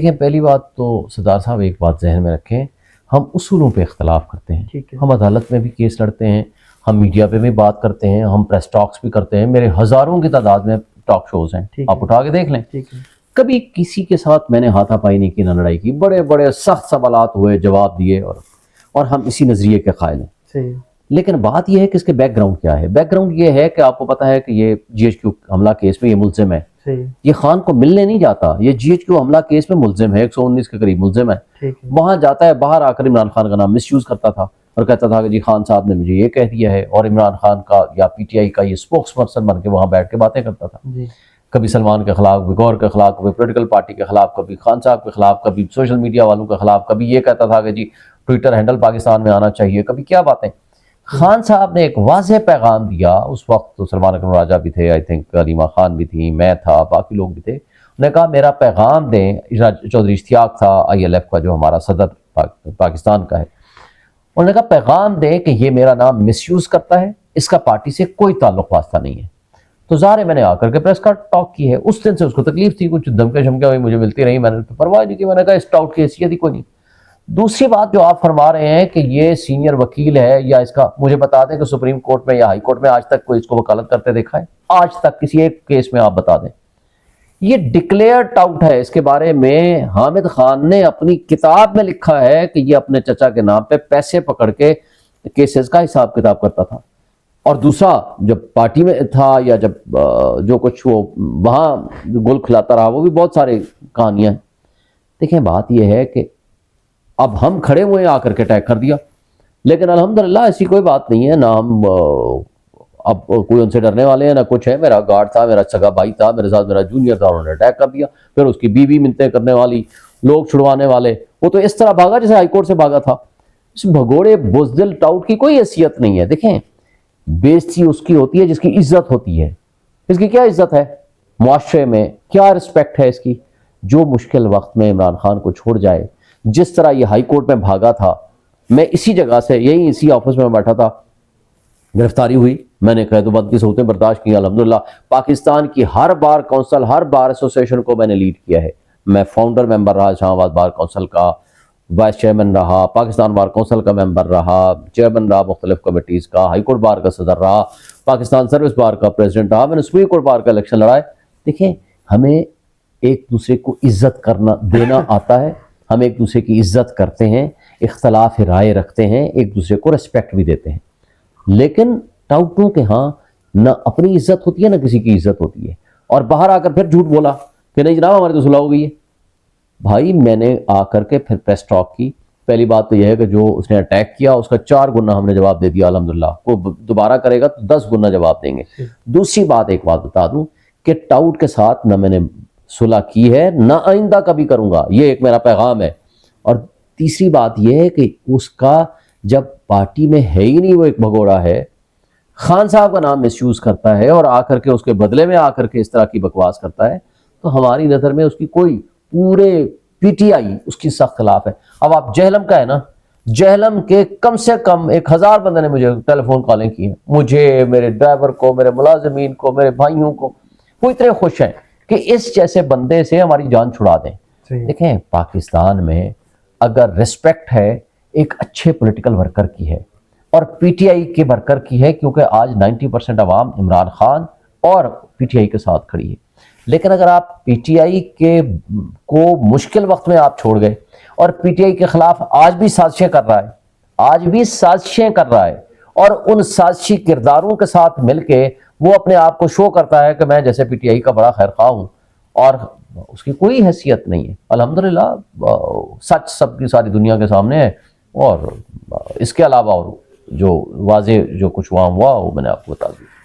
دیکھیں پہلی بات تو سردار صاحب ایک بات ذہن میں رکھیں، ہم اصولوں پہ اختلاف کرتے ہیں، ہم عدالت میں بھی کیس لڑتے ہیں، ہم میڈیا پہ بھی بات کرتے ہیں، ہم پریس ٹاکس بھی کرتے ہیں، میرے ہزاروں کی تعداد میں ٹاک شوز ہیں، آپ اٹھا کے دیکھ لیں۔ کبھی کسی کے ساتھ میں نے ہاتھا پائی نہیں کی، نہ لڑائی کی، بڑے بڑے سخت سوالات ہوئے، جواب دیے، اور ہم اسی نظریے کے قائل ہیں۔ لیکن بات یہ ہے کہ اس کے بیک گراؤنڈ کیا ہے۔ بیک گراؤنڈ یہ ہے کہ آپ کو پتا ہے کہ یہ جی ایچ کیو حملہ کیس میں یہ ملزم ہے، یہ خان کو ملنے نہیں جاتا، یہ جی ایچ کیو حملہ کیس میں ملزم ہے، 119 کے قریب ملزم ہے۔ وہاں جاتا ہے، باہر آ کر عمران خان کا نام مس یوز کرتا تھا اور کہتا تھا کہ جی خان صاحب نے مجھے یہ کہہ دیا ہے، اور عمران خان کا یا پی ٹی آئی کا یہ اسپوکس پرسن بن کے وہاں بیٹھ کے باتیں کرتا تھا، کبھی سلمان کے خلاف، کبھی گور کے خلاف، کبھی پولیٹیکل پارٹی کے خلاف، کبھی خان صاحب کے خلاف، کبھی سوشل میڈیا والوں کے خلاف، کبھی یہ کہتا تھا کہ جی ٹویٹر ہینڈل پاکستان میں آنا چاہیے، کبھی کیا باتیں۔ خان صاحب نے ایک واضح پیغام دیا، اس وقت تو سلمان اکرم راجہ بھی تھے، آئی تھنک علیمہ خان بھی تھی، میں تھا، باقی لوگ بھی تھے، انہوں نے کہا میرا پیغام دیں، چودھری اشتیاق تھا آئی ایل ایف کا جو ہمارا صدر پاکستان کا ہے، انہوں نے کہا پیغام دیں کہ یہ میرا نام مس یوز کرتا ہے، اس کا پارٹی سے کوئی تعلق واسطہ نہیں ہے۔ تو ظاہر ہے میں نے آ کر کے پریس کا ٹاک کی ہے، اس دن سے اس کو تکلیف تھی، کچھ دھمکے شمکے ہوئی مجھے ملتی رہی، میں نے پرواہ نہیں کی، میں نے کہا اس ٹاؤٹ کی حیثیت ہی کوئی نہیں۔ دوسری بات جو آپ فرما رہے ہیں کہ یہ سینئر وکیل ہے یا اس کا، مجھے بتا دیں کہ سپریم کورٹ میں یا ہائی کورٹ میں آج تک کوئی اس کو وکالت کرتے دیکھا ہے؟ آج تک کسی ایک کیس میں آپ بتا دیں۔ یہ ڈکلیئر ٹاؤٹ ہے، اس کے بارے میں حامد خان نے اپنی کتاب میں لکھا ہے کہ یہ اپنے چچا کے نام پہ پیسے پکڑ کے کیسز کا حساب کتاب کرتا تھا، اور دوسرا جب پارٹی میں تھا یا جب جو کچھ وہ وہاں گل کھلاتا رہا، وہ بھی بہت سارے کہانیاں ہیں۔ دیکھیں بات یہ ہے کہ اب ہم کھڑے ہوئے آ کر کے اٹیک کر دیا، لیکن الحمدللہ ایسی کوئی بات نہیں ہے، نہ ہم اب کوئی ان سے ڈرنے والے ہیں نہ کچھ ہے۔ میرا گارڈ تھا، میرا سگا بھائی تھا، میرے ساتھ میرا جونیئر تھا، انہوں نے اٹیک کر دیا، پھر اس کی بیوی منتیں کرنے والی، لوگ چھڑوانے والے، وہ تو اس طرح بھاگا جیسے ہائی کورٹ سے بھاگا تھا۔ اس بھگوڑے بزدل ٹاؤٹ کی کوئی حیثیت نہیں ہے۔ دیکھیں بےزتی اس کی ہوتی ہے جس کی عزت ہوتی ہے۔ اس کی کیا عزت ہے معاشرے میں، کیا رسپیکٹ ہے اس کی؟ جو مشکل وقت میں عمران خان کو چھوڑ جائے، جس طرح یہ ہائی کورٹ میں بھاگا تھا، میں اسی جگہ سے یہی اسی آفس میں بیٹھا تھا، گرفتاری ہوئی، میں نے قید و بند کی صورتیں برداشت کی، الحمدللہ پاکستان کی ہر بار کونسل، ہر بار ایسوسیشن کو میں نے لیڈ کیا ہے، میں فاؤنڈر ممبر رہا اسلام آباد بار کونسل کا، وائس چیئرمین رہا، پاکستان بار کونسل کا ممبر رہا، چیئرمین رہا مختلف کمیٹیز کا، ہائی کورٹ بار کا صدر رہا، پاکستان سروس بار کا پریزیڈنٹ رہا، میں نے سپریم کورٹ بار کا الیکشن لڑائے۔ دیکھیں ہمیں ایک دوسرے کو عزت کرنا دینا آتا ہے، ہم ایک دوسرے کی عزت کرتے ہیں، اختلاف رائے رکھتے ہیں، ایک دوسرے کو ریسپیکٹ بھی دیتے ہیں، لیکن ٹاؤٹوں کے ہاں نہ اپنی عزت ہوتی ہے نہ کسی کی عزت ہوتی ہے، اور باہر آ کر پھر جھوٹ بولا کہ نہیں جناب ہماری تو صلح ہو گئی ہے۔ بھائی میں نے آ کر کے پھر پریس ٹاک کی، پہلی بات تو یہ ہے کہ جو اس نے اٹیک کیا اس کا 4 گنا ہم نے جواب دے دیا الحمدللہ، کوئی دوبارہ کرے گا تو 10 گنا جواب دیں گے۔ دوسری بات ایک بات بتا دوں کہ ٹاؤٹ کے ساتھ نہ میں نے صلح کی ہے نہ آئندہ کبھی کروں گا، یہ ایک میرا پیغام ہے۔ اور تیسری بات یہ ہے کہ اس کا جب پارٹی میں ہے ہی نہیں، وہ ایک بھگوڑا ہے، خان صاحب کا نام مس یوز کرتا ہے اور آ کر کے اس کے بدلے میں آ کر کے اس طرح کی بکواس کرتا ہے، تو ہماری نظر میں اس کی کوئی، پورے پی ٹی آئی اس کی سخت خلاف ہے۔ اب آپ جہلم کا ہے نا، جہلم کے کم سے کم 1000 بندے نے مجھے ٹیلی فون کالیں کی ہیں، مجھے، میرے ڈرائیور کو، میرے ملازمین کو، میرے بھائیوں کو، وہ اتنے خوش ہیں کہ اس جیسے بندے سے ہماری جان چھڑا دیں۔ دیکھیں پاکستان میں اگر ریسپیکٹ ہے ایک اچھے پولیٹیکل ورکر کی ہے، اور پی ٹی آئی کے ورکر کی ہے، کیونکہ آج 90% عوام عمران خان اور پی ٹی آئی کے ساتھ کھڑی ہے۔ لیکن اگر آپ پی ٹی آئی کو مشکل وقت میں آپ چھوڑ گئے، اور پی ٹی آئی کے خلاف آج بھی سازشیں کر رہا ہے، آج بھی سازشیں کر رہا ہے، اور ان سازشی کرداروں کے ساتھ مل کے وہ اپنے آپ کو شو کرتا ہے کہ میں جیسے پی ٹی آئی کا بڑا خیر خواہ ہوں، اور اس کی کوئی حیثیت نہیں ہے۔ الحمدللہ سچ سب کی ساری دنیا کے سامنے ہے، اور اس کے علاوہ اور جو واضح جو کچھ وہاں ہوا وہ میں نے آپ کو بتا دیا۔